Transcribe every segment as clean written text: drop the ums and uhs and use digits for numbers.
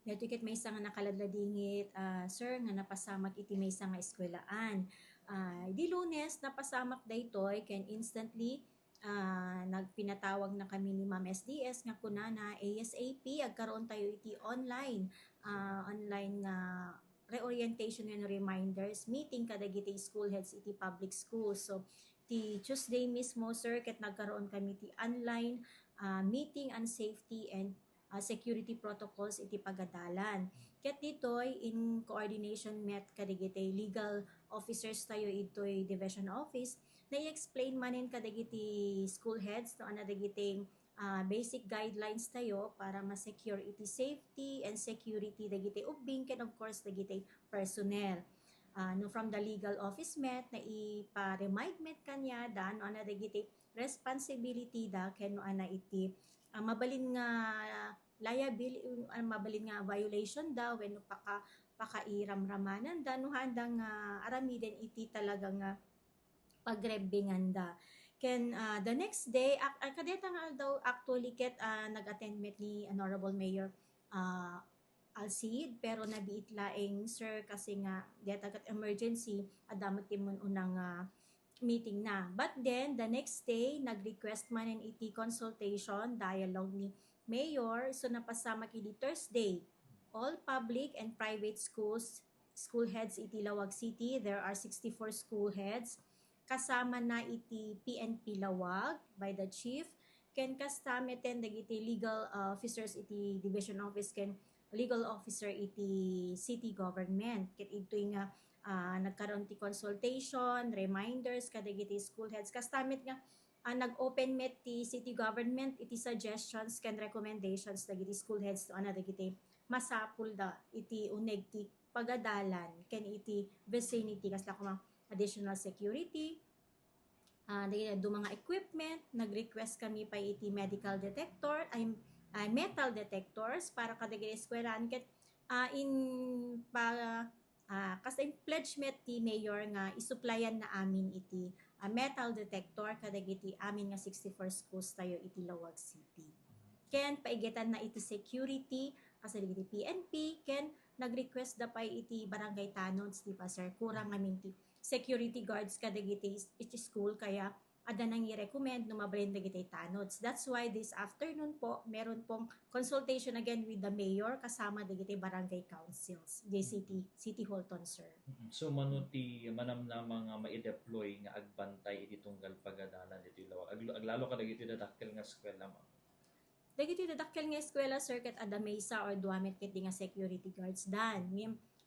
Dito ket maysa nga nakaladladingit, sir nga napasamak iti maysa nga eskwelaan. Di Lunes napasamak daytoy ken instantly nagpinatawag na kami ni Ma'am SDS nga kunana ASAP agkaroon tayo iti online nga reorientation and reminders meeting kadagiti school heads iti public schools. So ti Tuesday mismo sir ket nagkaroon kami ti online meeting on safety and security protocols iti pagadalan. Ket ditoy in coordination met kadagiti legal officers tayo itoy division office na i-explain manin kadagiti school heads no ana dagiti basic guidelines tayo para ma-secure iti safety and security dagiti ubing ken of course dagiti personnel. No from the legal office met na ipa-remind met kanya da no ana dagiti responsibility da ken no ana iti mabalin nga liability mabalin nga violation daw when pakairamramanan da no handang aramiden iti talaga nga pagrebbingan da. Ken the next day kadeta nga daw actually ket nag-attend met ni Honorable Mayor Alcid pero nabiit laeng sir kasi nga deta ket emergency adamot timon unang meeting na. But then the next day nag-request man en iti consultation dialogue ni Mayor so napasama kidi Thursday all public and private school heads iti Lawag City. There are 64 school heads kasama na iti PNP Lawag by the chief ken kasama ten dagiti legal officers iti division office ken legal officer iti city government ket itoy nga nagkaroon ti consultation reminders kadagiti school heads kastamit nga nag-open met ti city government iti suggestions ken recommendations dagiti school heads to ana dagiti masapul da iti uneg ti pagadalan ken iti vicinity kasla kuma additional security, do mga equipment, nag-request kami pa iti medical detector, ay metal detectors para kadagiti eskwelahan ket in kasi pledge met ti mayor nga isupplyan na amin iti metal detector kadagiti amin nga 64 schools tayo iti Lawag City. Ken paigetan na iti security kasi dagiti PNP ken nag-request da pa iti barangay tanods di ba sir kurang amin ti security guards kadagiti iti school kaya ada nang i-recommend no mabalin dagiti tanods. That's why this afternoon po meron pong consultation again with the mayor kasama dagiti barangay councils City Halton sir. So manuti manamnama nga ma-deploy nga agbantay iti tunggal pagadalan dito Lawag. Aglalo kadagiti dadakkel nga eskwela mo. Dagiti dadakkel nga eskwela sir ket ada maysa or duamet ket nga security guards dan.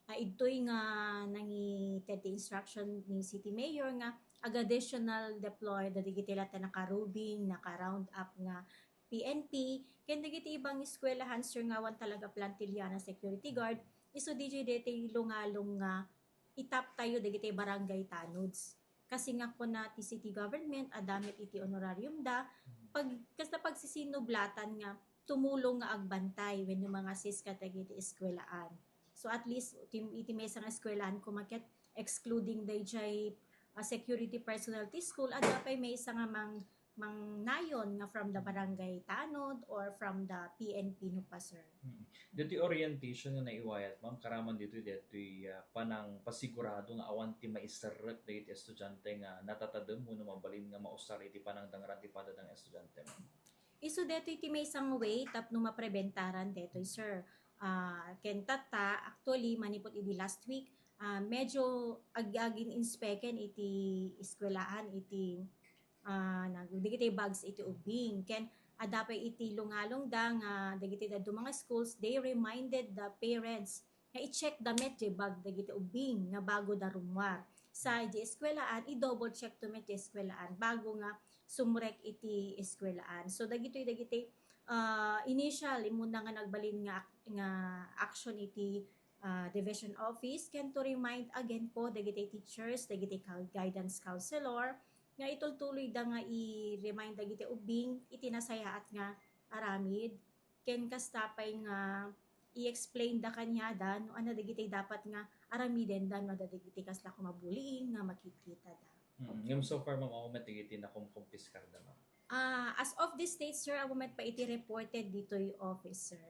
Ito'y nga nangi tete instruction ni City Mayor nga additional deploy dagiti lata naka-roving, naka-round up nga PNP, ken dagiti ibang eskwelahan sir nga wan talaga plantilla na security guard, iso DJ dete lungalong nga itap tayo dagiti barangay tanods. Kasi nga ko na ti city government adamit iti honorarium da kasta pagsisinublatan nga tumulong nga agbantay when yung mga sis dagiti eskwelahan. So at least iti maysa nga eskwelahan kumaket excluding dayjay security personnel ti school ada pay maysa nga nayon nga from the barangay tanod or from the PNP no pa sir. Dito orientation nga naiwayat ma'am karaman dito panang pasigurado nga awan ti maiserrek dagiti estudyante nga natatadem mo no mabalin nga mausar iti panang dangran ti padadang estudyante ma'am. Isu deto iti maysang way tapno mapreventaran detoy sir. Ken tata actually manipot iti last week medyo agagin inspeken iti eskwelahan iti dagiti bags iti ubing ken adapay iti lungalong da nga dagiti dadto mga schools they reminded the parents nga i-check the met di bag dagiti ubing nga bago da rumwar sa di eskwelahan i-double check to met di eskwelahan bago nga sumrek iti eskwelahan so dagiti initial imuna nga nagbalin nga action iti division office ken to remind again po dagiti teachers dagiti guidance counselor nga itultuloy da nga i-remind dagiti ubing itinasayaat nga aramid ken kastapay nga i-explain da kanya da no ana dagiti dapat nga aramiden da no dagiti kasla kumabullying nga makikita da. Yung so far ma'am ako matigiti na kumpiskar da ma'am. As of this state sir, awamet pa iti reported dito yung officer.